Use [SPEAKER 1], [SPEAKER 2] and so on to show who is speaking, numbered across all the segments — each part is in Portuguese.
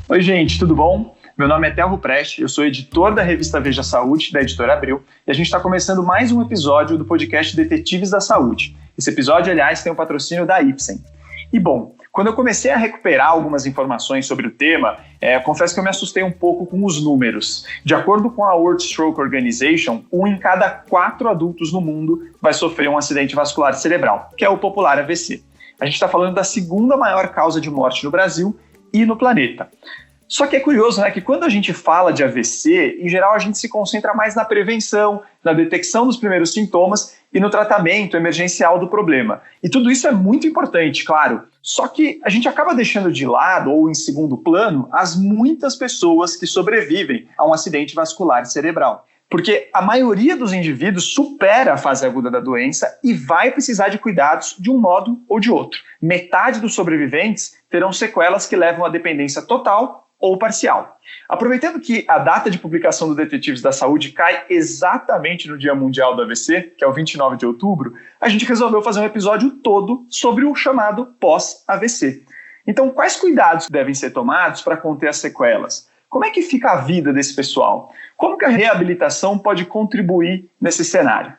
[SPEAKER 1] Oi, gente, tudo bom? Meu nome é Telro Preste, eu sou editor da revista Veja Saúde, da editora Abril, e a gente está começando mais um episódio do podcast Detetives da Saúde. Esse episódio, aliás, tem o patrocínio da Ipsen. E bom, quando eu comecei a recuperar algumas informações sobre o tema, confesso que eu me assustei um pouco com os números. De acordo com a World Stroke Organization, 1 em cada 4 adultos no mundo vai sofrer um acidente vascular cerebral, que é o popular AVC. A gente está falando da segunda maior causa de morte no Brasil e no planeta. Só que é curioso, né, que quando a gente fala de AVC, em geral a gente se concentra mais na prevenção, na detecção dos primeiros sintomas e no tratamento emergencial do problema. E tudo isso é muito importante, claro. Só que a gente acaba deixando de lado, ou em segundo plano, as muitas pessoas que sobrevivem a um acidente vascular cerebral. Porque a maioria dos indivíduos supera a fase aguda da doença e vai precisar de cuidados de um modo ou de outro. Metade dos sobreviventes terão sequelas que levam à dependência total ou parcial. Aproveitando que a data de publicação do Detetives da Saúde cai exatamente no Dia Mundial do AVC, que é o 29 de outubro, a gente resolveu fazer um episódio todo sobre o chamado pós-AVC. Então, quais cuidados devem ser tomados para conter as sequelas? Como é que fica a vida desse pessoal? Como que a reabilitação pode contribuir nesse cenário?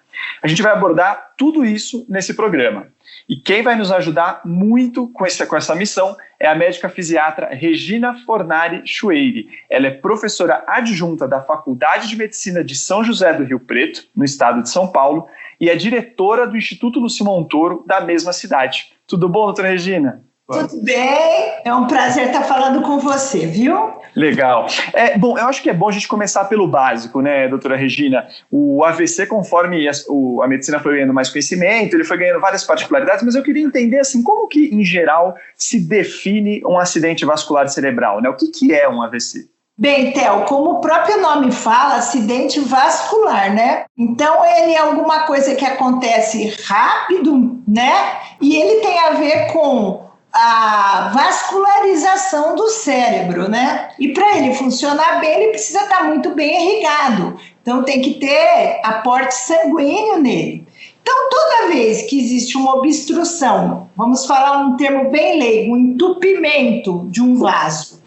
[SPEAKER 1] A gente vai abordar tudo isso nesse programa. E quem vai nos ajudar muito com essa missão é a médica fisiatra Regina Fornari Chueiri. Ela é professora adjunta da Faculdade de Medicina de São José do Rio Preto, no estado de São Paulo, e é diretora do Instituto Lúcio Montoro, da mesma cidade. Tudo bom, doutora Regina?
[SPEAKER 2] Tudo bem, é um prazer estar falando com você, viu?
[SPEAKER 1] Legal. Bom, eu acho que é bom a gente começar pelo básico, né, doutora Regina? O AVC, conforme a medicina foi ganhando mais conhecimento, ele foi ganhando várias particularidades, mas eu queria entender, assim, como que, em geral, se define um acidente vascular cerebral, né? O que é um AVC?
[SPEAKER 2] Bem, Theo, como o próprio nome fala, acidente vascular, né? Então, ele é alguma coisa que acontece rápido, né? E ele tem a ver com a vascularização do cérebro, né? E para ele funcionar bem, ele precisa estar muito bem irrigado. Então, tem que ter aporte sanguíneo nele. Então, toda vez que existe uma obstrução, vamos falar um termo bem leigo, um entupimento de um vaso,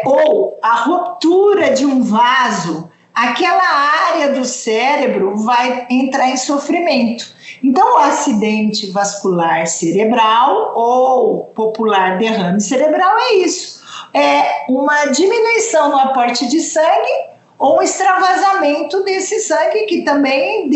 [SPEAKER 2] ou a ruptura de um vaso, aquela área do cérebro vai entrar em sofrimento. Então, o acidente vascular cerebral ou popular derrame cerebral é isso. É uma diminuição no aporte de sangue ou um extravasamento desse sangue que também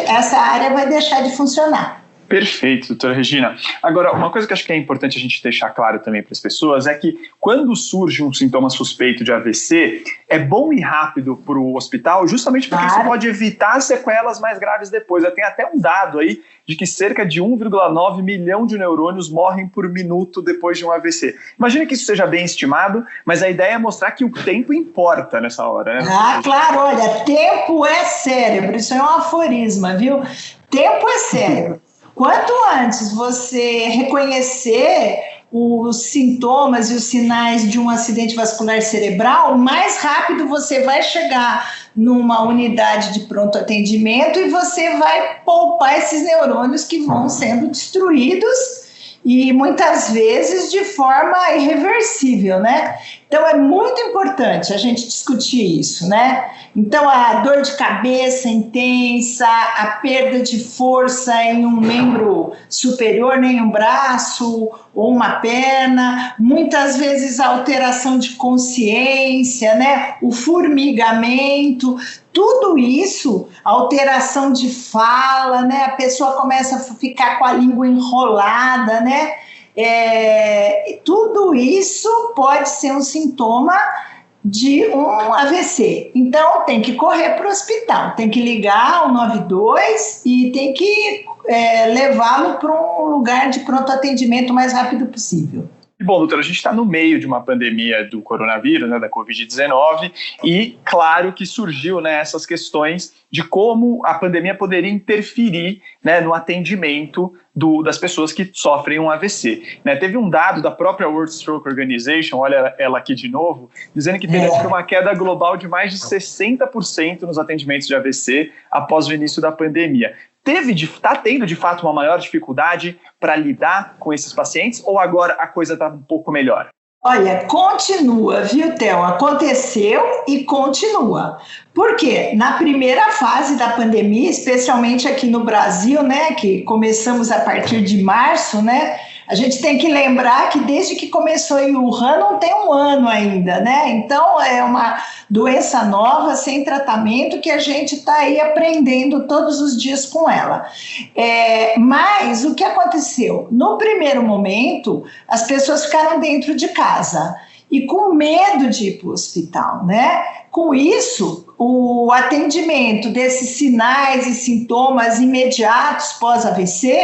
[SPEAKER 2] essa área vai deixar de funcionar.
[SPEAKER 1] Perfeito, doutora Regina. Agora, uma coisa que acho que é importante a gente deixar claro também para as pessoas é que quando surge um sintoma suspeito de AVC, é bom ir rápido para o hospital, justamente porque isso pode evitar sequelas mais graves depois. Tem até um dado aí de que cerca de 1,9 milhão de neurônios morrem por minuto depois de um AVC. Imagina que isso seja bem estimado, mas a ideia é mostrar que o tempo importa nessa hora, né?
[SPEAKER 2] Claro, olha, tempo é cérebro, isso é um aforisma, viu? Tempo é cérebro. Quanto antes você reconhecer os sintomas e os sinais de um acidente vascular cerebral, mais rápido você vai chegar numa unidade de pronto atendimento e você vai poupar esses neurônios que vão sendo destruídos e muitas vezes de forma irreversível, né? Então é muito importante a gente discutir isso, né? Então a dor de cabeça intensa, a perda de força em um membro superior, em um braço ou uma perna, muitas vezes a alteração de consciência, né? O formigamento, tudo isso, alteração de fala, né? A pessoa começa a ficar com a língua enrolada, né? Tudo isso pode ser um sintoma de um AVC. Então, tem que correr para o hospital, tem que ligar ao 92 e tem que levá-lo para um lugar de pronto atendimento o mais rápido possível.
[SPEAKER 1] E bom, doutora, a gente está no meio de uma pandemia do coronavírus, né, da Covid-19, e claro que surgiu, né, essas questões de como a pandemia poderia interferir, né, no atendimento das pessoas que sofrem um AVC. Né? Teve um dado da própria World Stroke Organization, olha ela aqui de novo, dizendo que teve uma queda global de mais de 60% nos atendimentos de AVC após o início da pandemia. Está tendo, de fato, uma maior dificuldade para lidar com esses pacientes ou agora a coisa está um pouco melhor?
[SPEAKER 2] Olha, continua, viu, Theo? Aconteceu e continua. Por quê? Na primeira fase da pandemia, especialmente aqui no Brasil, né, que começamos a partir de março, né, a gente tem que lembrar que desde que começou em Wuhan não tem um ano ainda, né? Então é uma doença nova, sem tratamento, que a gente está aí aprendendo todos os dias com ela. Mas o que aconteceu? No primeiro momento, as pessoas ficaram dentro de casa e com medo de ir para o hospital, né? Com isso, o atendimento desses sinais e sintomas imediatos pós-AVC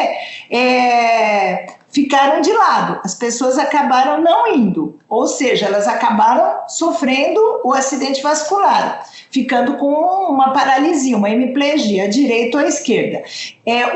[SPEAKER 2] ficaram de lado. As pessoas acabaram não indo, ou seja, elas acabaram sofrendo o acidente vascular, ficando com uma paralisia, uma hemiplegia, à direita ou à esquerda.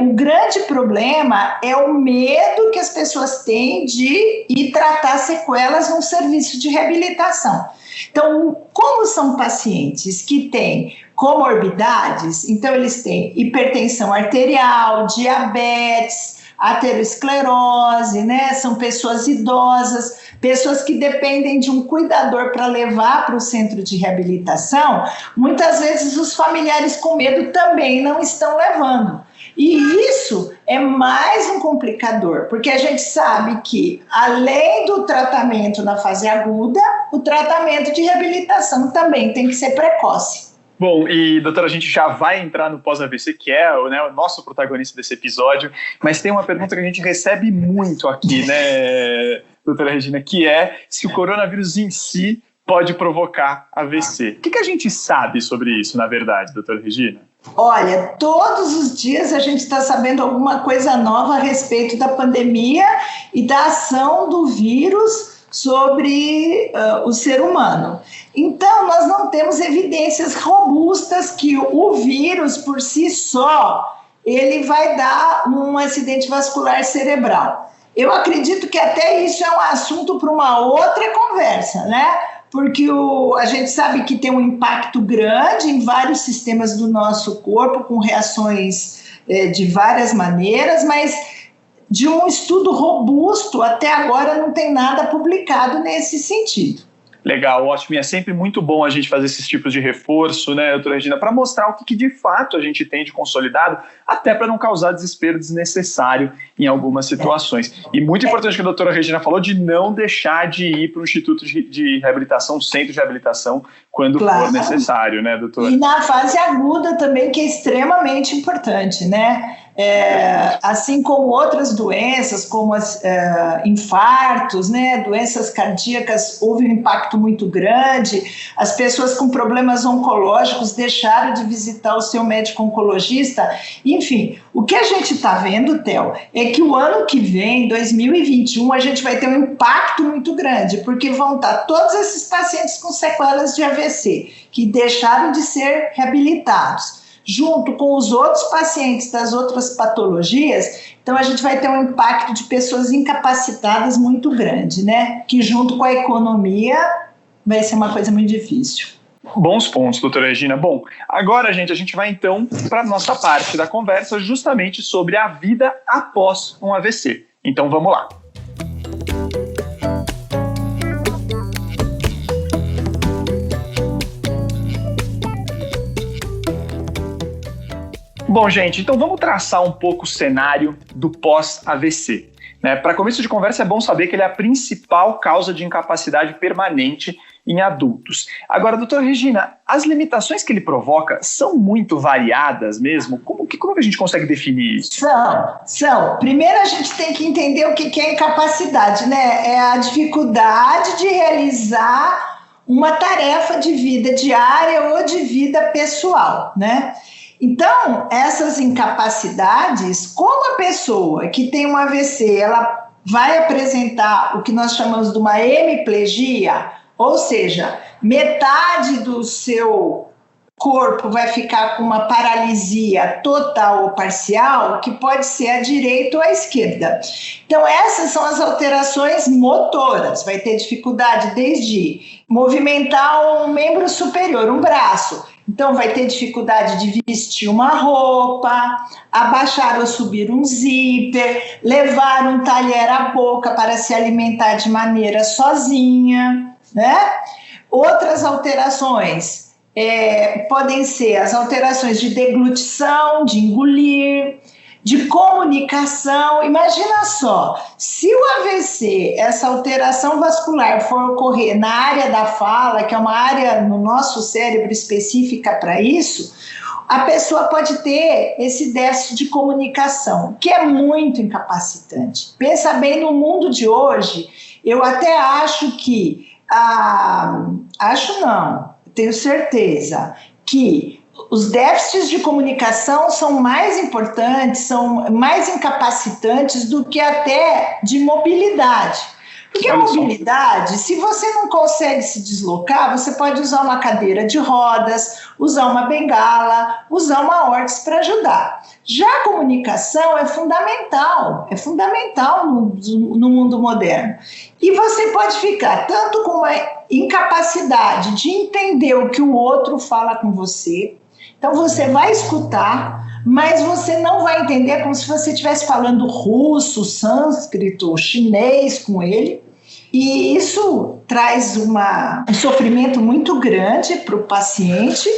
[SPEAKER 2] O grande problema é o medo que as pessoas têm de ir tratar sequelas num serviço de reabilitação. Então, como são pacientes que têm comorbidades, então eles têm hipertensão arterial, diabetes, aterosclerose, né? São pessoas idosas, pessoas que dependem de um cuidador para levar para o centro de reabilitação. Muitas vezes os familiares com medo também não estão levando. E isso é mais um complicador, porque a gente sabe que, além do tratamento na fase aguda, o tratamento de reabilitação também tem que ser precoce.
[SPEAKER 1] Bom, e doutora, a gente já vai entrar no pós-AVC, que é o nosso protagonista desse episódio, mas tem uma pergunta que a gente recebe muito aqui, né, doutora Regina, que é se o coronavírus em si pode provocar AVC. O que a gente sabe sobre isso, na verdade, doutora Regina?
[SPEAKER 2] Olha, todos os dias a gente está sabendo alguma coisa nova a respeito da pandemia e da ação do vírus sobre o ser humano. Então, nós não temos evidências robustas que o vírus, por si só, ele vai dar um acidente vascular cerebral. Eu acredito que até isso é um assunto para uma outra conversa, né? Porque a gente sabe que tem um impacto grande em vários sistemas do nosso corpo, com reações de várias maneiras, mas de um estudo robusto, até agora não tem nada publicado nesse sentido.
[SPEAKER 1] Legal, ótimo. E é sempre muito bom a gente fazer esses tipos de reforço, né, doutora Regina, para mostrar o que de fato a gente tem de consolidado, até para não causar desespero desnecessário em algumas situações. E muito importante que a doutora Regina falou de não deixar de ir para o Instituto de Reabilitação, Centro de Reabilitação, quando for necessário, né, doutora?
[SPEAKER 2] E na fase aguda também, que é extremamente importante, né? Assim como outras doenças, como infartos, né, doenças cardíacas, houve um impacto muito grande, as pessoas com problemas oncológicos deixaram de visitar o seu médico oncologista, enfim, o que a gente está vendo, Theo, é que o ano que vem, 2021, a gente vai ter um impacto muito grande, porque vão estar todos esses pacientes com sequelas de AVC, que deixaram de ser reabilitados, junto com os outros pacientes das outras patologias. Então a gente vai ter um impacto de pessoas incapacitadas muito grande, né? Que junto com a economia vai ser uma coisa muito difícil.
[SPEAKER 1] Bons pontos, doutora Regina. Bom, agora, gente, a gente vai então para a nossa parte da conversa justamente sobre a vida após um AVC. Então vamos lá. Bom, gente, então vamos traçar um pouco o cenário do pós-AVC. Né? Para começo de conversa, é bom saber que ele é a principal causa de incapacidade permanente em adultos. Agora, doutora Regina, as limitações que ele provoca são muito variadas mesmo? Como que a gente consegue definir isso?
[SPEAKER 2] São. Primeiro a gente tem que entender o que é incapacidade, né? É a dificuldade de realizar uma tarefa de vida diária ou de vida pessoal, né? Então, essas incapacidades, como a pessoa que tem um AVC, ela vai apresentar o que nós chamamos de uma hemiplegia, ou seja, metade do seu corpo vai ficar com uma paralisia total ou parcial, que pode ser à direita ou à esquerda. Então, essas são as alterações motoras. Vai ter dificuldade desde movimentar um membro superior, um braço. Então, vai ter dificuldade de vestir uma roupa, abaixar ou subir um zíper, levar um talher à boca para se alimentar de maneira sozinha, né? Outras alterações podem ser as alterações de deglutição, de engolir, de comunicação. Imagina só, se o AVC, essa alteração vascular, for ocorrer na área da fala, que é uma área no nosso cérebro específica para isso, a pessoa pode ter esse déficit de comunicação, que é muito incapacitante. Pensa bem, no mundo de hoje, eu até acho que, tenho certeza que os déficits de comunicação são mais importantes, são mais incapacitantes do que até de mobilidade. Porque a mobilidade, se você não consegue se deslocar, você pode usar uma cadeira de rodas, usar uma bengala, usar uma órtese para ajudar. Já a comunicação é fundamental no mundo moderno. E você pode ficar tanto com uma incapacidade de entender o que o outro fala com você. Então você vai escutar, mas você não vai entender, como se você estivesse falando russo, sânscrito, chinês com ele. E isso traz um sofrimento muito grande para o paciente,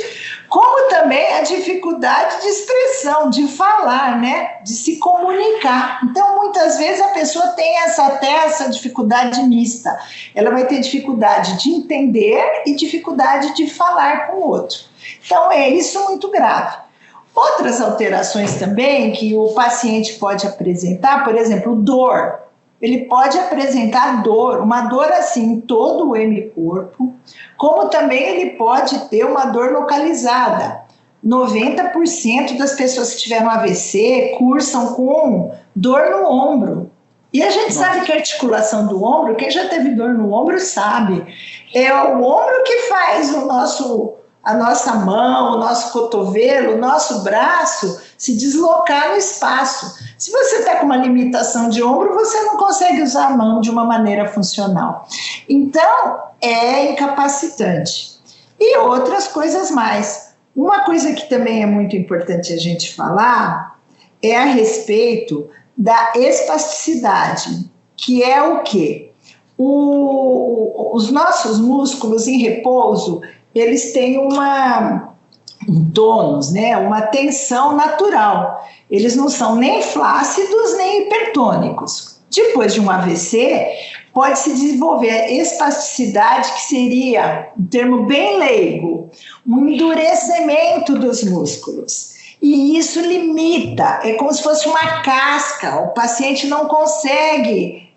[SPEAKER 2] como também a dificuldade de expressão, de falar, né? De se comunicar. Então, muitas vezes a pessoa tem essa dificuldade mista. Ela vai ter dificuldade de entender e dificuldade de falar com o outro. Então, é isso muito grave. Outras alterações também que o paciente pode apresentar, por exemplo, dor. Ele pode apresentar dor, uma dor assim em todo o hemicorpo, como também ele pode ter uma dor localizada. 90% das pessoas que tiveram AVC cursam com dor no ombro. E a gente sabe que a articulação do ombro, quem já teve dor no ombro sabe, é o ombro que faz a nossa mão, o nosso cotovelo, o nosso braço se deslocar no espaço. Se você está com uma limitação de ombro, você não consegue usar a mão de uma maneira funcional. Então, é incapacitante. E outras coisas mais. Uma coisa que também é muito importante a gente falar é a respeito da espasticidade, que é o quê? Os nossos músculos em repouso, eles têm um tônus, né? Uma tensão natural. Eles não são nem flácidos nem hipertônicos. Depois de um AVC, pode-se desenvolver a espasticidade, que seria, um termo bem leigo, um endurecimento dos músculos. E isso limita, é como se fosse uma casca. O paciente não consegue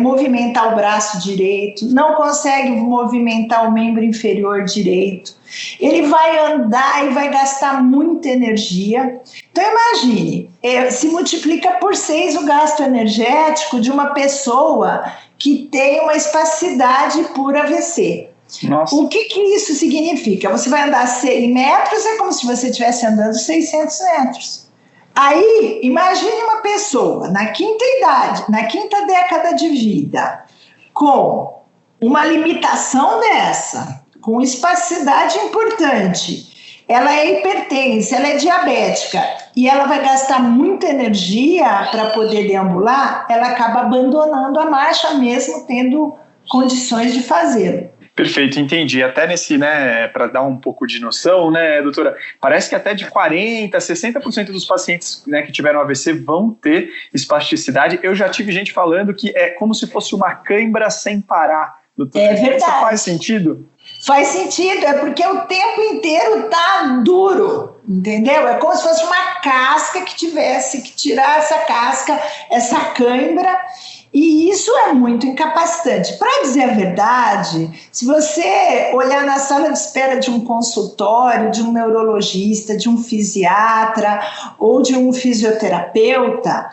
[SPEAKER 2] movimentar o braço direito, não consegue movimentar o membro inferior direito. Ele vai andar e vai gastar muita energia. Então imagine, se multiplica por 6 o gasto energético de uma pessoa que tem uma espasticidade por AVC. Nossa. O que isso significa? Você vai andar 100 metros, é como se você estivesse andando 600 metros. Aí, imagine uma pessoa na quinta década de vida, com uma limitação dessa, com espasticidade importante, ela é hipertensa, ela é diabética, e ela vai gastar muita energia para poder deambular, ela acaba abandonando a marcha mesmo tendo condições de fazê-lo.
[SPEAKER 1] Perfeito, entendi. Até nesse, né, para dar um pouco de noção, né, doutora, parece que até de 40%, 60% dos pacientes, né, que tiveram AVC vão ter espasticidade. Eu já tive gente falando que é como se fosse uma cãibra sem parar, doutora.
[SPEAKER 2] É verdade.
[SPEAKER 1] Isso faz sentido?
[SPEAKER 2] Faz sentido, é porque o tempo inteiro tá duro, entendeu? É como se fosse uma casca que tivesse que tirar essa casca, essa cãibra. E isso é muito incapacitante. Para dizer a verdade, se você olhar na sala de espera de um consultório, de um neurologista, de um fisiatra ou de um fisioterapeuta,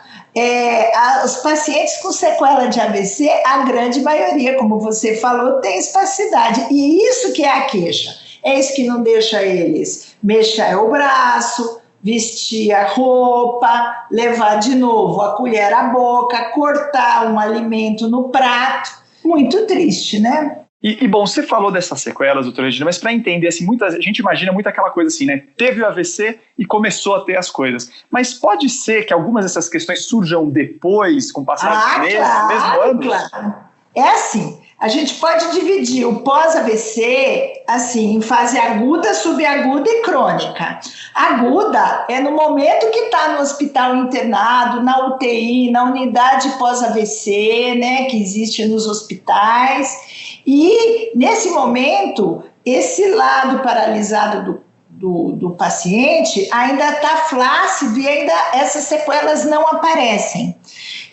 [SPEAKER 2] os pacientes com sequela de AVC, a grande maioria, como você falou, tem espasticidade. E isso que é a queixa. É isso que não deixa eles mexer o braço, vestir a roupa, levar de novo a colher à boca, cortar um alimento no prato. Muito triste, né?
[SPEAKER 1] E bom, você falou dessas sequelas, doutora Regina, mas para entender, assim, a gente imagina muito aquela coisa assim, né? Teve o AVC e começou a ter as coisas. Mas pode ser que algumas dessas questões surjam depois, com o passar de meses, mesmo anos?
[SPEAKER 2] Claro. É assim, a gente pode dividir o pós-AVC, assim, em fase aguda, subaguda e crônica. Aguda é no momento que está no hospital internado, na UTI, na unidade pós-AVC, né, que existe nos hospitais. E, nesse momento, esse lado paralisado do paciente ainda está flácido e ainda essas sequelas não aparecem.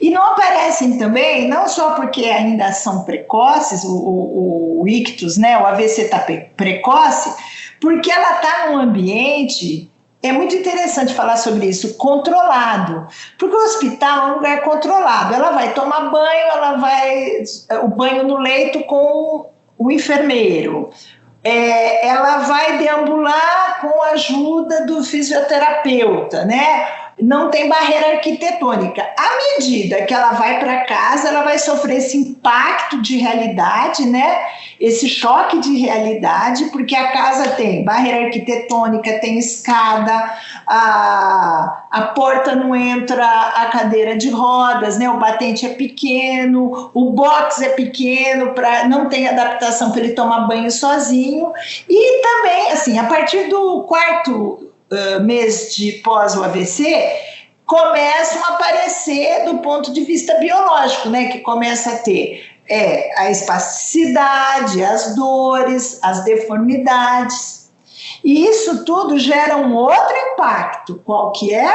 [SPEAKER 2] E não aparecem também, não só porque ainda são precoces, o ictus, né, o AVC está precoce, porque ela está num ambiente, é muito interessante falar sobre isso, controlado. Porque o hospital é um lugar controlado. Ela vai tomar banho, o banho no leito com o enfermeiro. Ela vai deambular com a ajuda do fisioterapeuta, né? Não tem barreira arquitetônica. À medida que ela vai para casa, ela vai sofrer esse impacto de realidade, né? Esse choque de realidade, porque a casa tem barreira arquitetônica, tem escada, a porta não entra a cadeira de rodas, né? O batente é pequeno, o box é pequeno, não tem adaptação para ele tomar banho sozinho. E também, assim, a partir do quarto mês de pós o AVC, começam a aparecer do ponto de vista biológico, né? Que começa a ter a espasticidade, as dores, as deformidades. E isso tudo gera um outro impacto, qual que é?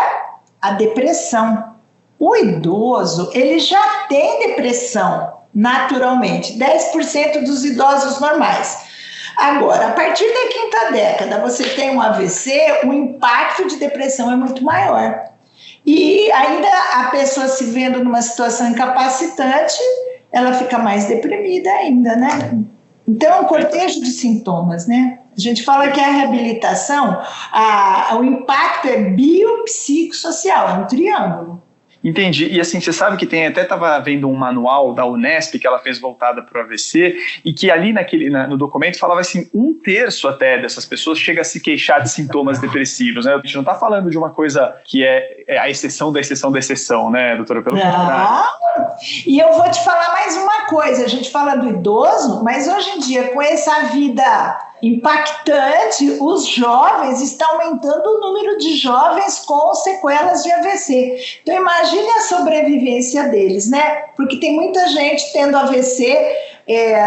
[SPEAKER 2] A depressão. O idoso, ele já tem depressão, naturalmente, 10% dos idosos normais. Agora, a partir da quinta década, você tem um AVC, o impacto de depressão é muito maior. E ainda a pessoa se vendo numa situação incapacitante, ela fica mais deprimida ainda, né? Então, é um cortejo de sintomas, né? A gente fala que a reabilitação, o impacto é biopsicossocial, é um triângulo.
[SPEAKER 1] Entendi. E assim, você sabe que até estava vendo um manual da Unesp que ela fez voltada para o AVC e que ali no documento falava assim, 1/3 até dessas pessoas chega a se queixar de sintomas depressivos, né? A gente não está falando de uma coisa que é a exceção da exceção da exceção, né, doutora? Pelo contrário.
[SPEAKER 2] E eu vou te falar mais uma coisa, a gente fala do idoso, mas hoje em dia, com essa vida impactante, os jovens, está aumentando o número de jovens com sequelas de AVC. Então imagine a sobrevivência deles, né? Porque tem muita gente tendo AVC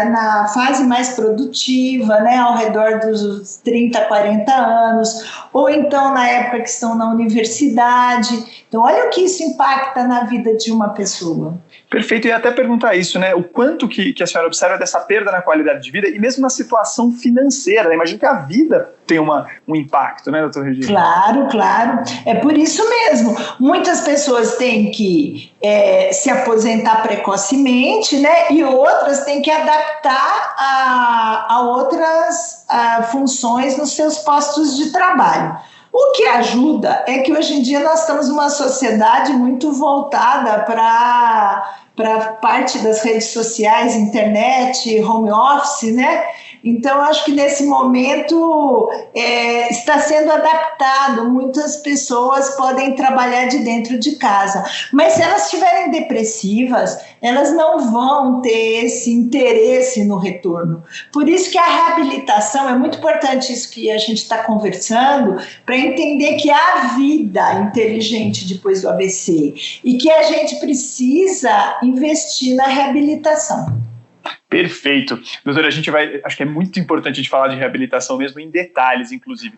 [SPEAKER 2] na fase mais produtiva, né? Ao redor dos 30, 40 anos, ou então na época que estão na universidade. Então olha o que isso impacta na vida de uma pessoa.
[SPEAKER 1] Perfeito, e ia até perguntar isso, né? O quanto que a senhora observa dessa perda na qualidade de vida e mesmo na situação financeira, né? Imagino que a vida tem um impacto, né, doutora Regina?
[SPEAKER 2] Claro. É por isso mesmo. Muitas pessoas têm que se aposentar precocemente, né? E outras têm que adaptar a outras funções nos seus postos de trabalho. O que ajuda é que hoje em dia nós estamos numa sociedade muito voltada para parte das redes sociais, internet, home office, né? Então, eu acho que nesse momento está sendo adaptado. Muitas pessoas podem trabalhar de dentro de casa. Mas se elas estiverem depressivas, elas não vão ter esse interesse no retorno. Por isso que a reabilitação, é muito importante isso que a gente está conversando, para entender que há vida inteligente depois do AVC e que a gente precisa investir na reabilitação.
[SPEAKER 1] Perfeito. Doutora, acho que é muito importante a gente falar de reabilitação mesmo em detalhes, inclusive.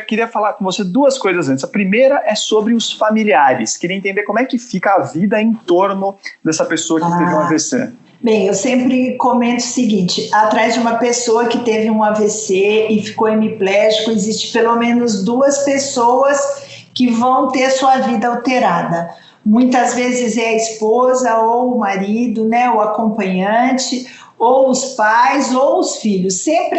[SPEAKER 1] Queria falar com você duas coisas antes. A primeira é sobre os familiares. Queria entender como é que fica a vida em torno dessa pessoa que teve um AVC.
[SPEAKER 2] Bem, eu sempre comento o seguinte, atrás de uma pessoa que teve um AVC e ficou hemiplégico, existe pelo menos 2 pessoas que vão ter sua vida alterada. Muitas vezes é a esposa ou o marido, né, o acompanhante, ou os pais, ou os filhos. Sempre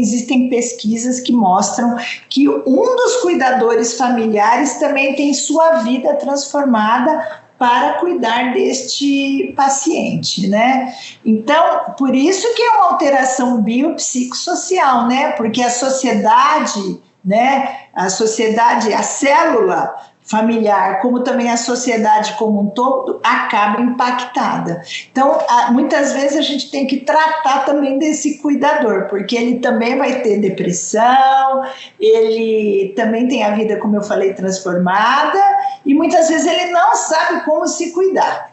[SPEAKER 2] existem pesquisas que mostram que um dos cuidadores familiares também tem sua vida transformada para cuidar deste paciente, né? Então, por isso que é uma alteração biopsicossocial, né? Porque a sociedade, né? A célula familiar, como também a sociedade como um todo, acaba impactada. Então, muitas vezes a gente tem que tratar também desse cuidador, porque ele também vai ter depressão, ele também tem a vida, como eu falei, transformada, e muitas vezes ele não sabe como se cuidar.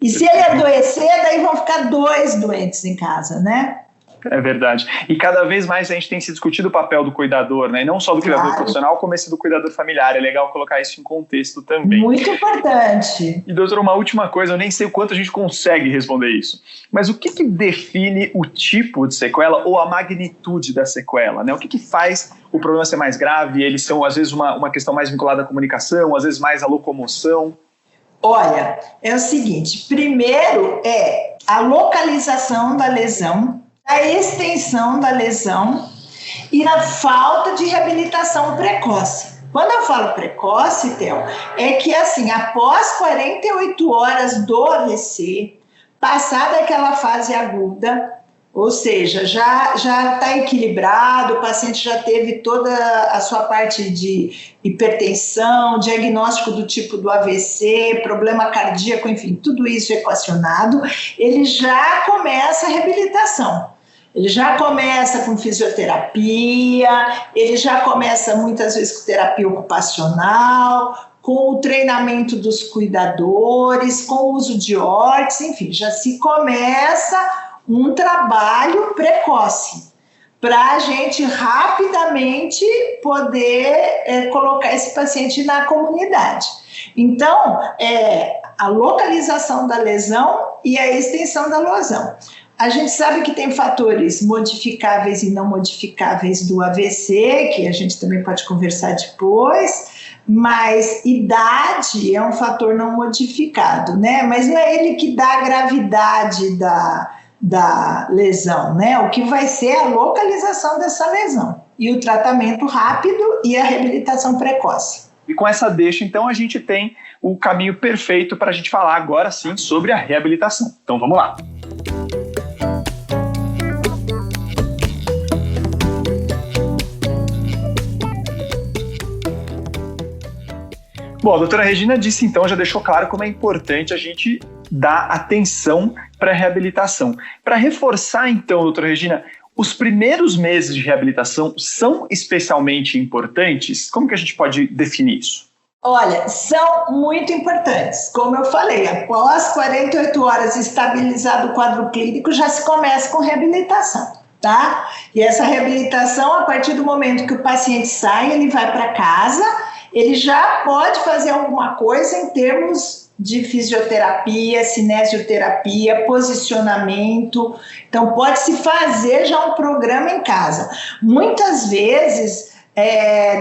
[SPEAKER 2] E se ele adoecer, daí vão ficar 2 doentes em casa, né?
[SPEAKER 1] É verdade. E cada vez mais a gente tem se discutido o papel do cuidador, né? E não só do cuidador profissional, como esse do cuidador familiar. É legal colocar isso em contexto também.
[SPEAKER 2] Muito importante.
[SPEAKER 1] E, doutora, uma última coisa, eu nem sei o quanto a gente consegue responder isso. Mas o que define o tipo de sequela ou a magnitude da sequela, né? O que faz o problema ser mais grave? Eles são, às vezes, uma questão mais vinculada à comunicação, às vezes mais à locomoção.
[SPEAKER 2] Olha, é o seguinte, primeiro é a localização da lesão, a extensão da lesão e a falta de reabilitação precoce. Quando eu falo precoce, Theo, é que assim, após 48 horas do AVC, passada aquela fase aguda, ou seja, já está equilibrado, o paciente já teve toda a sua parte de hipertensão, diagnóstico do tipo do AVC, problema cardíaco, enfim, tudo isso equacionado, ele já começa a reabilitação. Ele já começa com fisioterapia, ele já começa muitas vezes com terapia ocupacional, com o treinamento dos cuidadores, com o uso de órtese, enfim, já se começa um trabalho precoce para a gente rapidamente poder colocar esse paciente na comunidade. Então, a localização da lesão e a extensão da lesão. A gente sabe que tem fatores modificáveis e não modificáveis do AVC, que a gente também pode conversar depois, mas idade é um fator não modificado, né? Mas não é ele que dá a gravidade da lesão, né? O que vai ser a localização dessa lesão e o tratamento rápido e a reabilitação precoce.
[SPEAKER 1] E com essa deixa, então, a gente tem o caminho perfeito para a gente falar agora sim sobre a reabilitação. Então vamos lá. Bom, a doutora Regina disse então, já deixou claro como é importante a gente dar atenção para a reabilitação. Para reforçar então, doutora Regina, os primeiros meses de reabilitação são especialmente importantes? Como que a gente pode definir isso?
[SPEAKER 2] Olha, são muito importantes. Como eu falei, após 48 horas estabilizado o quadro clínico, já se começa com reabilitação, tá? E essa reabilitação, a partir do momento que o paciente sai, ele vai para casa, ele já pode fazer alguma coisa em termos de fisioterapia, cinesioterapia, posicionamento. Então, pode-se fazer já um programa em casa. Muitas vezes,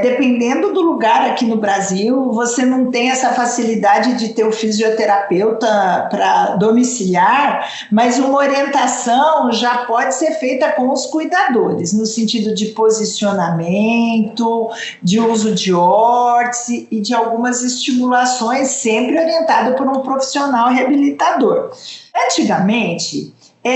[SPEAKER 2] dependendo do lugar aqui no Brasil, você não tem essa facilidade de ter o fisioterapeuta para domiciliar, mas uma orientação já pode ser feita com os cuidadores, no sentido de posicionamento, de uso de órtese e de algumas estimulações, sempre orientado por um profissional reabilitador. Antigamente,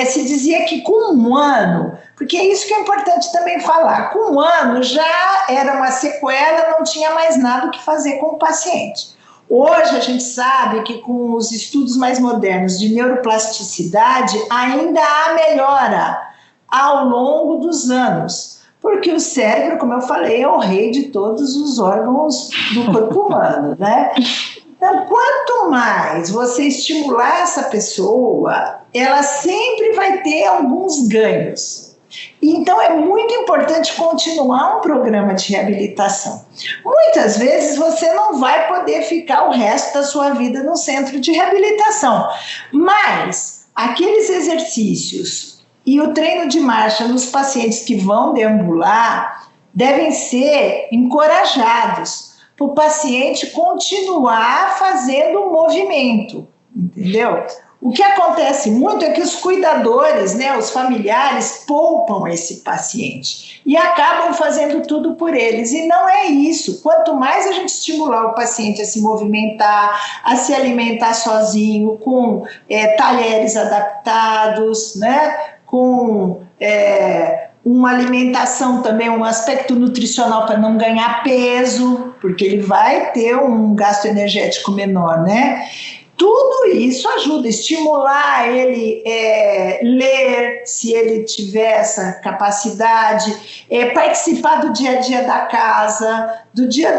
[SPEAKER 2] se dizia que com 1 ano, porque é isso que é importante também falar, com 1 ano já era uma sequela, não tinha mais nada o que fazer com o paciente. Hoje a gente sabe que com os estudos mais modernos de neuroplasticidade ainda há melhora ao longo dos anos, porque o cérebro, como eu falei, é o rei de todos os órgãos do corpo humano, né? Então, quanto mais você estimular essa pessoa, ela sempre vai ter alguns ganhos. Então, é muito importante continuar um programa de reabilitação. Muitas vezes você não vai poder ficar o resto da sua vida no centro de reabilitação, mas aqueles exercícios e o treino de marcha nos pacientes que vão deambular devem ser encorajados para o paciente continuar fazendo o movimento, entendeu? O que acontece muito é que os cuidadores, né, os familiares, poupam esse paciente e acabam fazendo tudo por eles. E não é isso. Quanto mais a gente estimular o paciente a se movimentar, a se alimentar sozinho, com talheres adaptados, né, com uma alimentação também, um aspecto nutricional para não ganhar peso, porque ele vai ter um gasto energético menor, né? Tudo isso ajuda a estimular ele ler, se ele tiver essa capacidade, participar do dia a dia da casa, do dia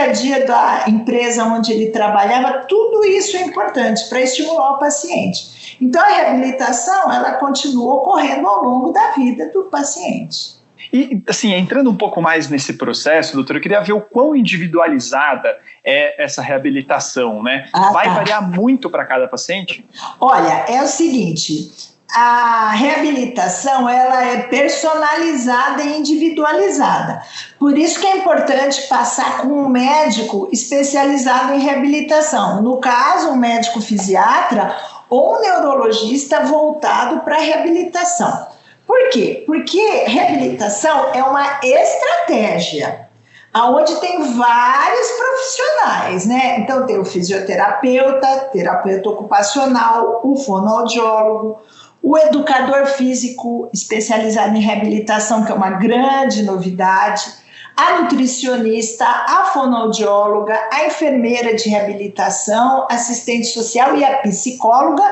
[SPEAKER 2] a dia da empresa onde ele trabalhava. Tudo isso é importante para estimular o paciente. Então, a reabilitação, ela continua ocorrendo ao longo da vida do paciente.
[SPEAKER 1] E, assim, entrando um pouco mais nesse processo, doutora, eu queria ver o quão individualizada é essa reabilitação, né? Vai variar muito para cada paciente?
[SPEAKER 2] Olha, é o seguinte, a reabilitação, ela é personalizada e individualizada. Por isso que é importante passar com um médico especializado em reabilitação. No caso, um médico fisiatra ou um neurologista voltado para a reabilitação. Por quê? Porque reabilitação é uma estratégia onde tem vários profissionais, né? Então tem o fisioterapeuta, terapeuta ocupacional, o fonoaudiólogo, o educador físico especializado em reabilitação, que é uma grande novidade, a nutricionista, a fonoaudióloga, a enfermeira de reabilitação, assistente social e a psicóloga,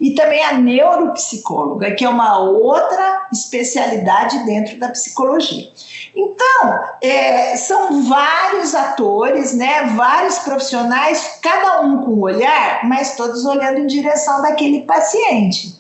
[SPEAKER 2] e também a neuropsicóloga, que é uma outra especialidade dentro da psicologia. Então, são vários atores, né, vários profissionais, cada um com um olhar, mas todos olhando em direção daquele paciente.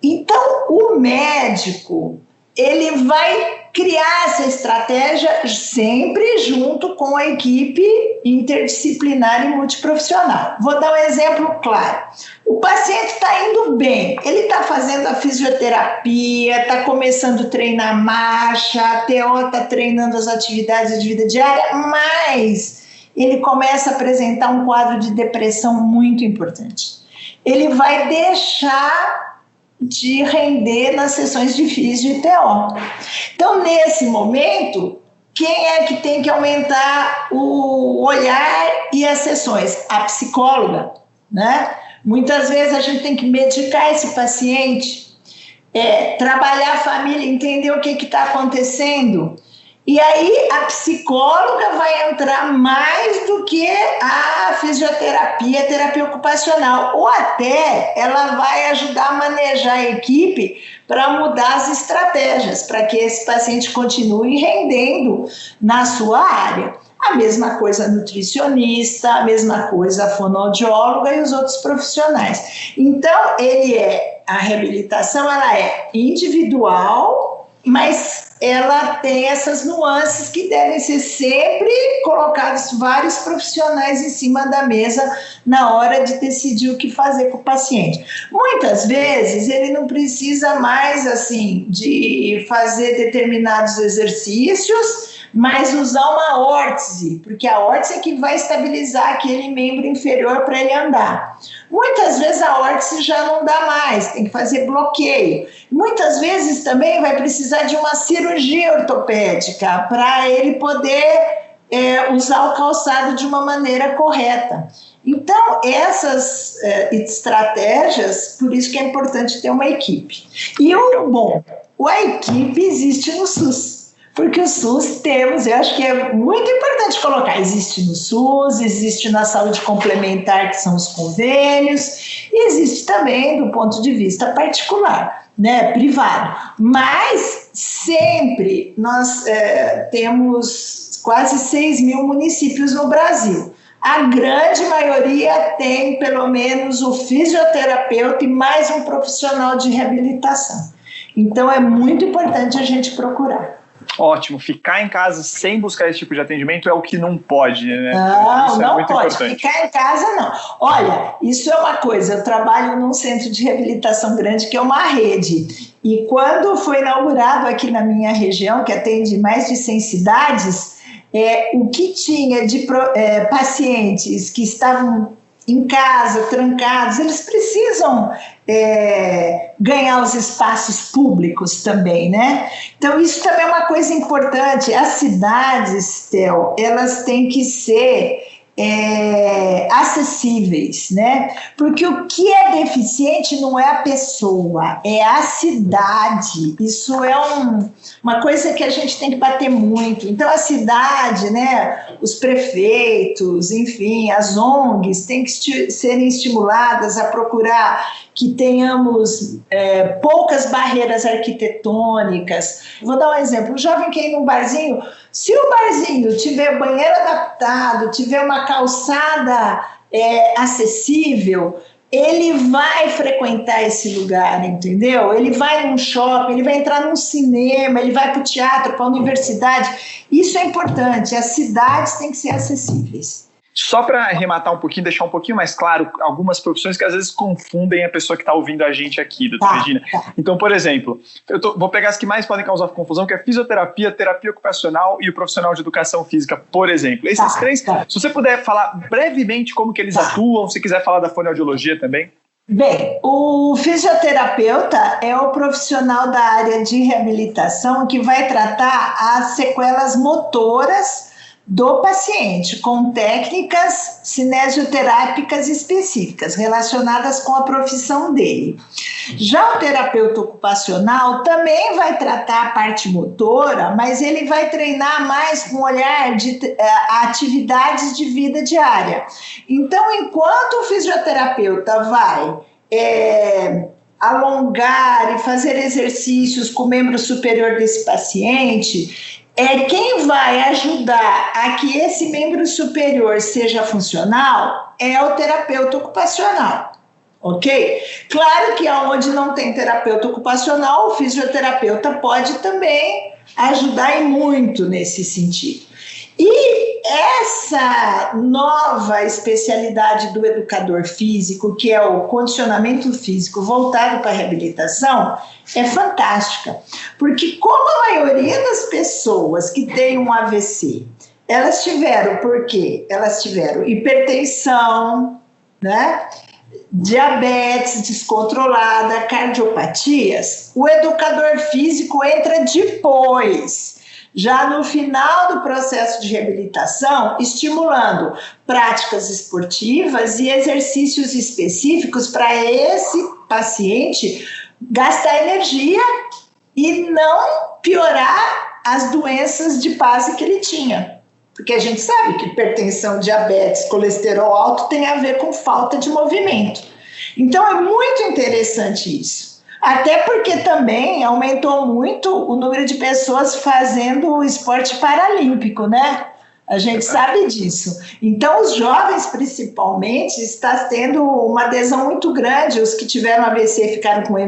[SPEAKER 2] Então, o médico, ele vai criar essa estratégia sempre junto com a equipe interdisciplinar e multiprofissional. Vou dar um exemplo claro. O paciente está indo bem, ele está fazendo a fisioterapia, está começando a treinar marcha, a TO está treinando as atividades de vida diária, mas ele começa a apresentar um quadro de depressão muito importante. Ele vai deixar de render nas sessões de físio e TO. Então, nesse momento, quem é que tem que aumentar o olhar e as sessões? A psicóloga, né? Muitas vezes a gente tem que medicar esse paciente, trabalhar a família, entender o que está acontecendo. E aí a psicóloga vai entrar mais do que a fisioterapia, a terapia ocupacional, ou até ela vai ajudar a manejar a equipe para mudar as estratégias, para que esse paciente continue rendendo na sua área. A mesma coisa a nutricionista, a mesma coisa a fonoaudióloga e os outros profissionais. Então, a reabilitação ela é individual, mas ela tem essas nuances que devem ser sempre colocados vários profissionais em cima da mesa na hora de decidir o que fazer com o paciente. Muitas vezes ele não precisa mais assim de fazer determinados exercícios, mas usar uma órtese, porque a órtese é que vai estabilizar aquele membro inferior para ele andar. Muitas vezes a órtese já não dá mais, tem que fazer bloqueio. Muitas vezes também vai precisar de uma cirurgia ortopédica para ele poder usar o calçado de uma maneira correta. Então, essas estratégias, por isso que é importante ter uma equipe. E a equipe existe no SUS. Porque o SUS eu acho que é muito importante colocar, existe no SUS, existe na saúde complementar, que são os convênios, e existe também do ponto de vista particular, né, privado. Mas sempre nós temos quase 6 mil municípios no Brasil. A grande maioria tem pelo menos o fisioterapeuta e mais um profissional de reabilitação. Então é muito importante a gente procurar.
[SPEAKER 1] Ótimo, ficar em casa sem buscar esse tipo de atendimento é o que não pode, né?
[SPEAKER 2] Isso é muito importante. Ficar em casa não. Olha, isso é uma coisa, eu trabalho num centro de reabilitação grande que é uma rede, e quando foi inaugurado aqui na minha região, que atende mais de 100 cidades, o que tinha de pacientes que estavam em casa, trancados, eles precisam ganhar os espaços públicos também, né? Então, isso também é uma coisa importante. As cidades, Theo, elas têm que ser acessíveis, né? Porque o que é deficiente não é a pessoa, é a cidade. Isso é uma coisa que a gente tem que bater muito. Então a cidade, né, os prefeitos, enfim, as ONGs têm que serem estimuladas a procurar que tenhamos poucas barreiras arquitetônicas. Vou dar um exemplo, o jovem que ir num barzinho, se o barzinho tiver banheiro adaptado, tiver uma calçada acessível, ele vai frequentar esse lugar, entendeu? Ele vai num shopping, ele vai entrar num cinema, ele vai para o teatro, para a universidade. Isso é importante, as cidades têm que ser acessíveis.
[SPEAKER 1] Só para arrematar um pouquinho, deixar um pouquinho mais claro algumas profissões que às vezes confundem a pessoa que está ouvindo a gente aqui, doutora Regina. Então, por exemplo, vou pegar as que mais podem causar confusão, que é fisioterapia, terapia ocupacional e o profissional de educação física, por exemplo. Esses três, se você puder falar brevemente como que eles atuam, se quiser falar da fonoaudiologia também.
[SPEAKER 2] Bem, o fisioterapeuta é o profissional da área de reabilitação que vai tratar as sequelas motoras do paciente, com técnicas cinesioterápicas específicas relacionadas com a profissão dele. Já o terapeuta ocupacional também vai tratar a parte motora, mas ele vai treinar mais com olhar de atividades de vida diária. Então, enquanto o fisioterapeuta vai alongar e fazer exercícios com o membro superior desse paciente, quem vai ajudar a que esse membro superior seja funcional é o terapeuta ocupacional, ok? Claro que onde não tem terapeuta ocupacional, o fisioterapeuta pode também ajudar e muito nesse sentido. E essa nova especialidade do educador físico, que é o condicionamento físico voltado para a reabilitação, é fantástica, porque como a maioria das pessoas que têm um AVC, elas tiveram, por quê? Elas tiveram hipertensão, né? Diabetes descontrolada, cardiopatias, o educador físico entra depois, já no final do processo de reabilitação, estimulando práticas esportivas e exercícios específicos para esse paciente gastar energia e não piorar as doenças de base que ele tinha. Porque a gente sabe que hipertensão, diabetes, colesterol alto tem a ver com falta de movimento. Então é muito interessante isso. Até porque também aumentou muito o número de pessoas fazendo o esporte paralímpico, né? A gente sabe disso. Então, os jovens, principalmente, está tendo uma adesão muito grande. Os que tiveram AVC e ficaram com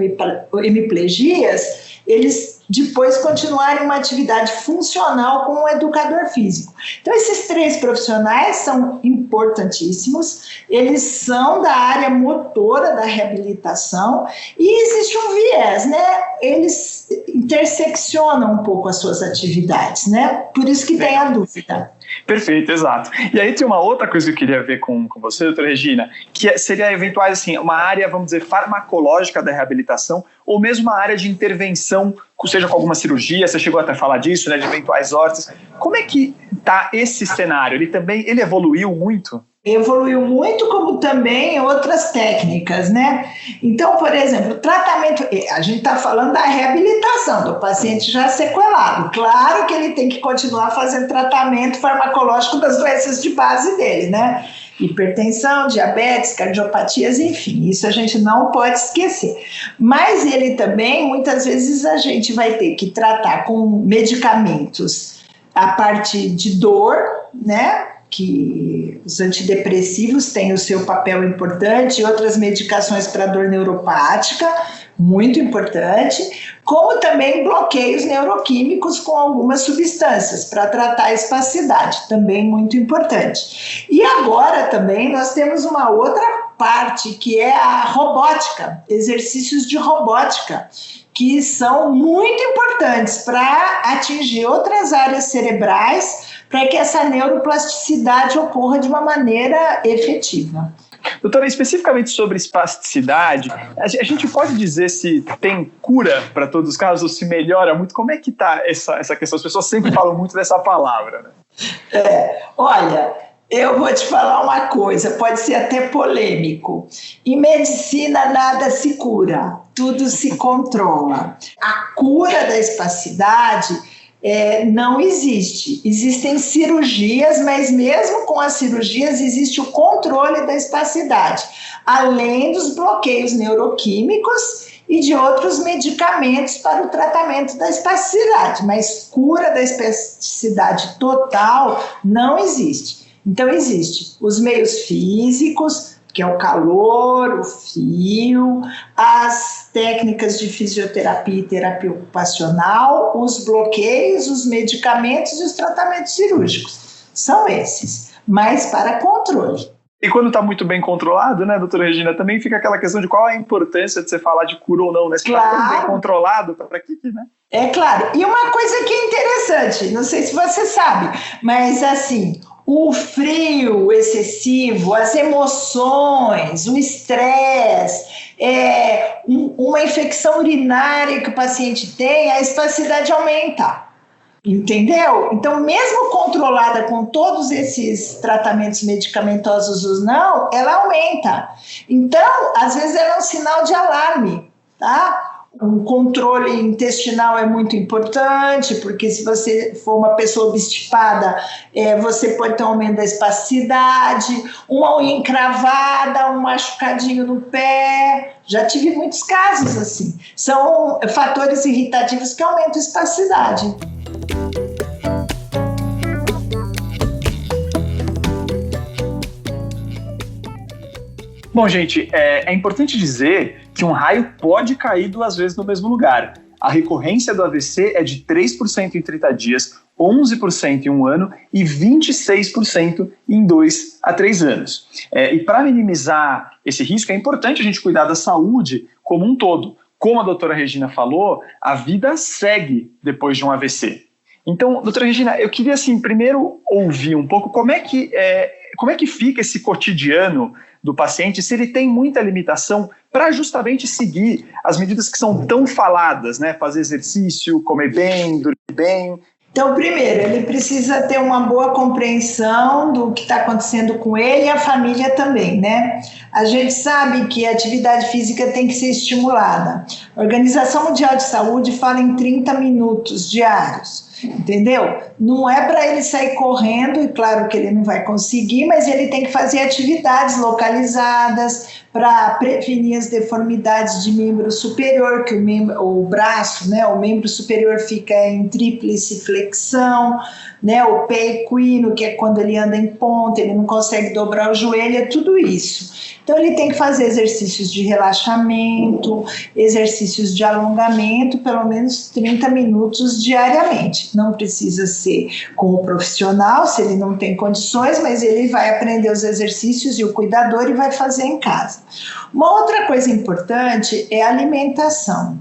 [SPEAKER 2] hemiplegias, eles depois continuarem uma atividade funcional com um educador físico. Então, esses três profissionais são importantíssimos, eles são da área motora da reabilitação e existe um viés, né? Eles interseccionam um pouco as suas atividades, né? Por isso que tem a dúvida.
[SPEAKER 1] Perfeito, exato. E aí tem uma outra coisa que eu queria ver com você, doutora Regina, que seria eventuais, assim, uma área, vamos dizer, farmacológica da reabilitação, ou mesmo uma área de intervenção, seja com alguma cirurgia, você chegou até a falar disso, né, de eventuais órteses. Como é que está esse cenário? Ele evoluiu muito?
[SPEAKER 2] Evoluiu muito, como também outras técnicas, né? Então, por exemplo, o tratamento, a gente está falando da reabilitação do paciente já sequelado. Claro que ele tem que continuar fazendo tratamento farmacológico das doenças de base dele, né? Hipertensão, diabetes, cardiopatias, enfim, isso a gente não pode esquecer. Mas ele também, muitas vezes, a gente vai ter que tratar com medicamentos a parte de dor, né? Que os antidepressivos têm o seu papel importante, e outras medicações para dor neuropática, muito importante, como também bloqueios neuroquímicos com algumas substâncias para tratar a espasticidade, também muito importante. E agora também nós temos uma outra parte, que é a robótica, exercícios de robótica, que são muito importantes para atingir outras áreas cerebrais, para que essa neuroplasticidade ocorra de uma maneira efetiva.
[SPEAKER 1] Doutora, especificamente sobre espasticidade, a gente pode dizer se tem cura para todos os casos ou se melhora muito? Como é que está essa questão? As pessoas sempre falam muito dessa palavra, né?
[SPEAKER 2] Olha, eu vou te falar uma coisa, pode ser até polêmico. Em medicina nada se cura, tudo se controla. A cura da espasticidade não existe. Existem cirurgias, mas mesmo com as cirurgias existe o controle da espasticidade, além dos bloqueios neuroquímicos e de outros medicamentos para o tratamento da espasticidade, mas cura da espasticidade total não existe. Então, existe os meios físicos, que é o calor, o fio, as técnicas de fisioterapia e terapia ocupacional, os bloqueios, os medicamentos e os tratamentos cirúrgicos. São esses, mas para controle.
[SPEAKER 1] E quando está muito bem controlado, né, doutora Regina, também fica aquela questão de qual é a importância de você falar de cura ou não, né? Se está tão bem controlado, para que, né?
[SPEAKER 2] É claro. E uma coisa que é interessante, não sei se você sabe, mas assim, o frio excessivo, as emoções, o estresse, uma infecção urinária que o paciente tem, a espasticidade aumenta. Entendeu? Então, mesmo controlada com todos esses tratamentos medicamentosos ou não, ela aumenta. Então, às vezes ela é um sinal de alarme, tá? O controle intestinal é muito importante, porque se você for uma pessoa obstipada, você pode ter um aumento da espasticidade, uma unha encravada, um machucadinho no pé. Já tive muitos casos assim. São fatores irritativos que aumentam a espasticidade.
[SPEAKER 1] Bom, gente, é importante dizer que um raio pode cair 2 vezes no mesmo lugar. A recorrência do AVC é de 3% em 30 dias, 11% em 1 ano e 26% em 2 a 3 anos. E para minimizar esse risco, é importante a gente cuidar da saúde como um todo. Como a doutora Regina falou, a vida segue depois de um AVC. Então, doutora Regina, eu queria, assim, primeiro ouvir um pouco como é que fica esse cotidiano do paciente, se ele tem muita limitação para justamente seguir as medidas que são tão faladas, né? Fazer exercício, comer bem, dormir bem.
[SPEAKER 2] Então, primeiro, ele precisa ter uma boa compreensão do que está acontecendo com ele e a família também, né? A gente sabe que a atividade física tem que ser estimulada. A Organização Mundial de Saúde fala em 30 minutos diários. Entendeu? Não é para ele sair correndo, e claro que ele não vai conseguir, mas ele tem que fazer atividades localizadas para prevenir as deformidades de membro superior, que o braço, né, o membro superior fica em tríplice flexão, né, o pé equino, que é quando ele anda em ponta, ele não consegue dobrar o joelho, é tudo isso. Então, ele tem que fazer exercícios de relaxamento, exercícios de alongamento, pelo menos 30 minutos diariamente. Não precisa ser com o profissional, se ele não tem condições, mas ele vai aprender os exercícios e o cuidador e vai fazer em casa. Uma outra coisa importante é a alimentação.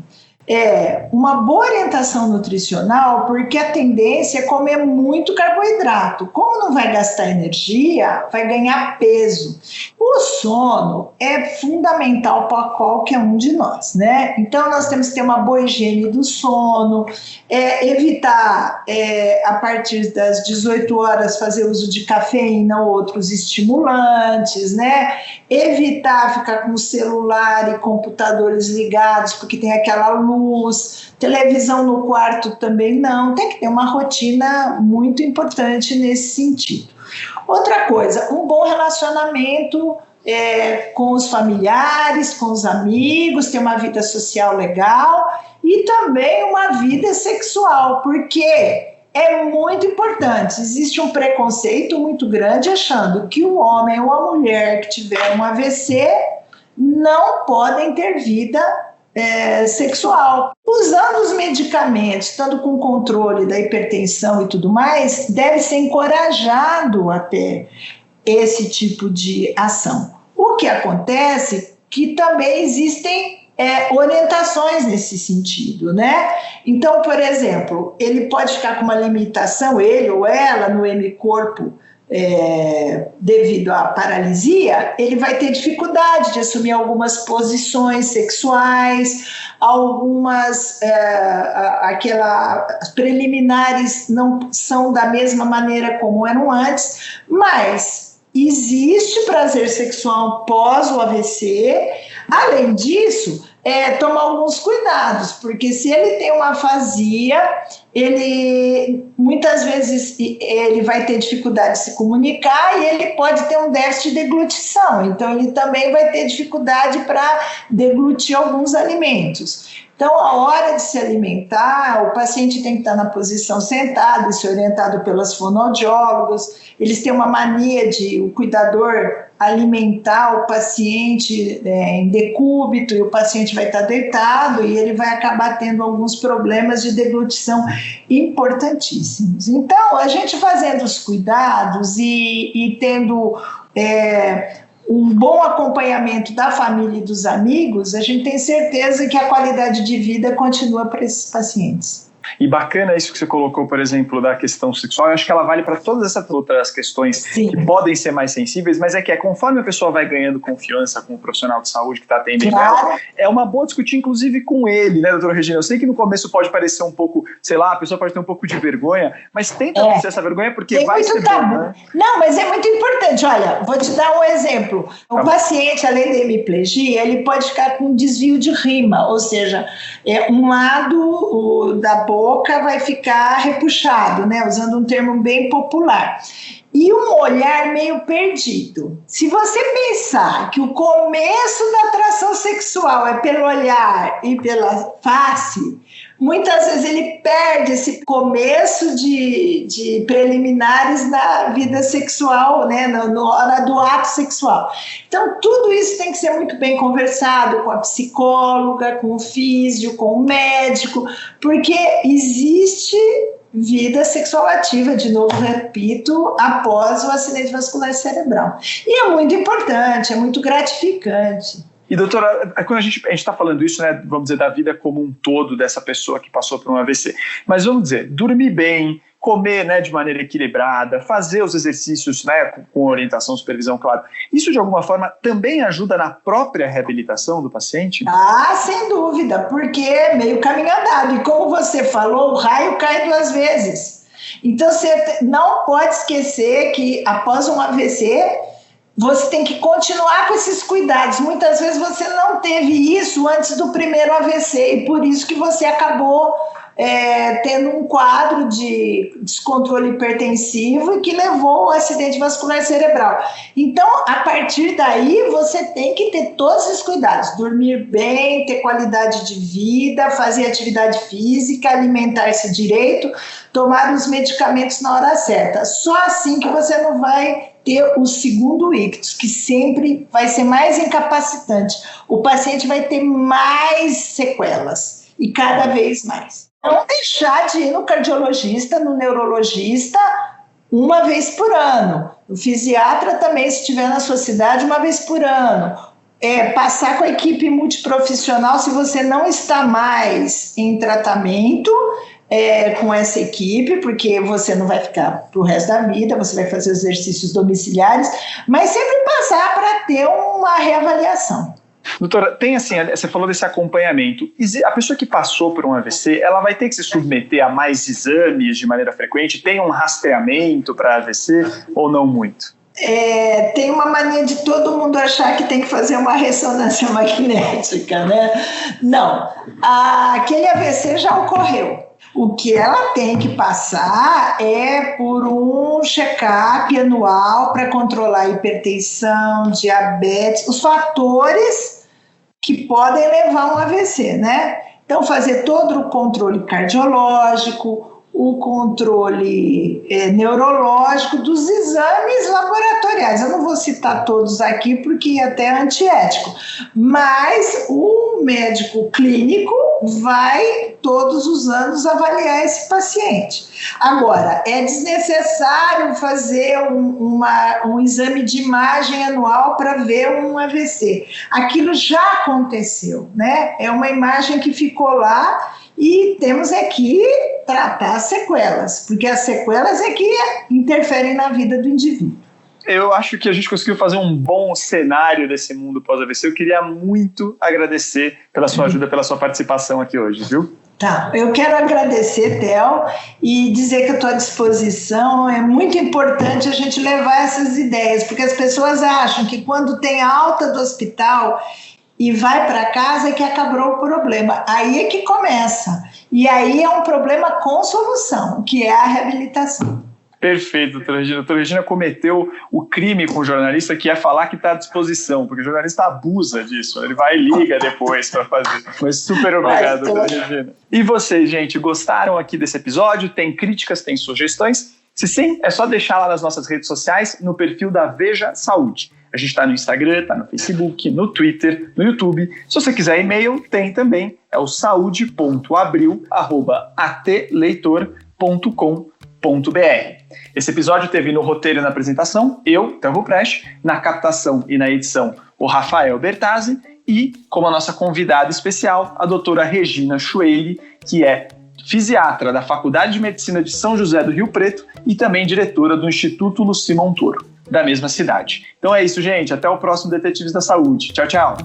[SPEAKER 2] Uma boa orientação nutricional, porque a tendência é comer muito carboidrato. Como não vai gastar energia, vai ganhar peso. O sono é fundamental para qualquer um de nós, né? Então, nós temos que ter uma boa higiene do sono, evitar, a partir das 18 horas, fazer uso de cafeína ou outros estimulantes, né? Evitar ficar com o celular e computadores ligados, porque tem aquela luz, televisão no quarto também não, tem que ter uma rotina muito importante nesse sentido. Outra coisa, um bom relacionamento com os familiares, com os amigos, ter uma vida social legal e também uma vida sexual, porque é muito importante. Existe um preconceito muito grande achando que o homem ou a mulher que tiver um AVC não podem ter vida sexual. Usando os medicamentos, estando com controle da hipertensão e tudo mais, deve ser encorajado até esse tipo de ação. O que acontece que também existem orientações nesse sentido, né? Então, por exemplo, ele pode ficar com uma limitação, ele ou ela, no M-corpo, devido à paralisia, ele vai ter dificuldade de assumir algumas posições sexuais, as preliminares não são da mesma maneira como eram antes, mas existe prazer sexual pós o AVC. Além disso, tomar alguns cuidados, porque se ele tem uma afasia, muitas vezes ele vai ter dificuldade de se comunicar e ele pode ter um déficit de deglutição, então ele também vai ter dificuldade para deglutir alguns alimentos. Então, a hora de se alimentar, o paciente tem que estar na posição sentada e ser orientado pelas fonoaudiólogas. Eles têm uma mania o cuidador alimentar o paciente em decúbito, e o paciente vai estar deitado e ele vai acabar tendo alguns problemas de deglutição importantíssimos. Então, a gente fazendo os cuidados e tendo um bom acompanhamento da família e dos amigos, a gente tem certeza que a qualidade de vida continua para esses pacientes.
[SPEAKER 1] E bacana isso que você colocou, por exemplo, da questão sexual. Eu acho que ela vale para todas essas outras questões Sim. que podem ser mais sensíveis, mas conforme a pessoa vai ganhando confiança com o profissional de saúde que está atendendo ela, é uma boa discutir, inclusive, com ele, né, doutora Regina? Eu sei que no começo pode parecer um pouco, sei lá, a pessoa pode ter um pouco de vergonha, mas tenta vencer essa vergonha, porque tem vai ser bom, né?
[SPEAKER 2] Não, mas é muito importante. Olha, vou te dar um exemplo. O paciente, além da hemiplegia, ele pode ficar com um desvio de rima, ou seja, um lado da boca vai ficar repuxado, né? Usando um termo bem popular. E um olhar meio perdido. Se você pensar que o começo da atração sexual é pelo olhar e pela face, muitas vezes ele perde esse começo de preliminares da vida sexual, né, na hora do ato sexual. Então, tudo isso tem que ser muito bem conversado com a psicóloga, com o físio, com o médico, porque existe vida sexual ativa, de novo repito, após o acidente vascular cerebral. E é muito importante, é muito gratificante.
[SPEAKER 1] E doutora, quando a gente está falando isso, né, vamos dizer, da vida como um todo dessa pessoa que passou por um AVC, mas vamos dizer, dormir bem, comer, né, de maneira equilibrada, fazer os exercícios, né, com orientação, supervisão, claro, isso de alguma forma também ajuda na própria reabilitação do paciente?
[SPEAKER 2] Ah, sem dúvida, porque é meio caminho andado, e como você falou, o raio cai 2 vezes. Então você não pode esquecer que após um AVC, você tem que continuar com esses cuidados. Muitas vezes você não teve isso antes do primeiro AVC e por isso que você acabou tendo um quadro de descontrole hipertensivo e que levou ao acidente vascular cerebral. Então, a partir daí, você tem que ter todos esses cuidados. Dormir bem, ter qualidade de vida, fazer atividade física, alimentar-se direito, tomar os medicamentos na hora certa. Só assim que você não vai ter o segundo ictus, que sempre vai ser mais incapacitante. O paciente vai ter mais sequelas, e cada vez mais. Não deixar de ir no cardiologista, no neurologista, 1 vez por ano. O fisiatra também, se estiver na sua cidade, 1 vez por ano. Passar com a equipe multiprofissional, se você não está mais em tratamento, com essa equipe, porque você não vai ficar pro resto da vida, você vai fazer exercícios domiciliares, mas sempre passar para ter uma reavaliação.
[SPEAKER 1] Doutora, tem assim, você falou desse acompanhamento. A pessoa que passou por um AVC, ela vai ter que se submeter a mais exames de maneira frequente? Tem um rastreamento para AVC ou não muito?
[SPEAKER 2] Tem uma mania de todo mundo achar que tem que fazer uma ressonância magnética, né? Não, aquele AVC já ocorreu. O que ela tem que passar é por um check-up anual para controlar a hipertensão, diabetes, os fatores que podem levar a um AVC, né? Então, fazer todo o controle cardiológico, o controle neurológico, dos exames laboratoriais. Eu não vou citar todos aqui porque é até antiético, mas o médico clínico vai todos os anos avaliar esse paciente. Agora, é desnecessário fazer um exame de imagem anual para ver um AVC. Aquilo já aconteceu, né? É uma imagem que ficou lá e temos que tratar as sequelas, porque as sequelas é que interferem na vida do indivíduo.
[SPEAKER 1] Eu acho que a gente conseguiu fazer um bom cenário desse mundo pós-AVC. Eu queria muito agradecer pela sua ajuda, pela sua participação aqui hoje, viu?
[SPEAKER 2] Tá, eu quero agradecer, Theo, e dizer que eu estou à disposição. É muito importante a gente levar essas ideias, porque as pessoas acham que quando tem alta do hospital e vai para casa é que acabou o problema. Aí é que começa. E aí é um problema com solução, que é a reabilitação.
[SPEAKER 1] Perfeito, doutora Regina. A doutora Regina cometeu o crime com o jornalista, que é falar que está à disposição, porque o jornalista abusa disso. Ele vai e liga depois para fazer. Mas super obrigado, doutora Regina. E vocês, gente, gostaram aqui desse episódio? Tem críticas, tem sugestões? Se sim, é só deixar lá nas nossas redes sociais, no perfil da Veja Saúde. A gente está no Instagram, está no Facebook, no Twitter, no YouTube. Se você quiser e-mail, tem também. É o saude.abril@atleitor.com.br. Esse episódio teve no roteiro e na apresentação eu, Theo Ruprecht, na captação e na edição o Rafael Bertazzi e como a nossa convidada especial a doutora Regina Schweili, que é fisiatra da Faculdade de Medicina de São José do Rio Preto e também diretora do Instituto Lucy Montoro, da mesma cidade. Então é isso, gente. Até o próximo Detetives da Saúde. Tchau, tchau.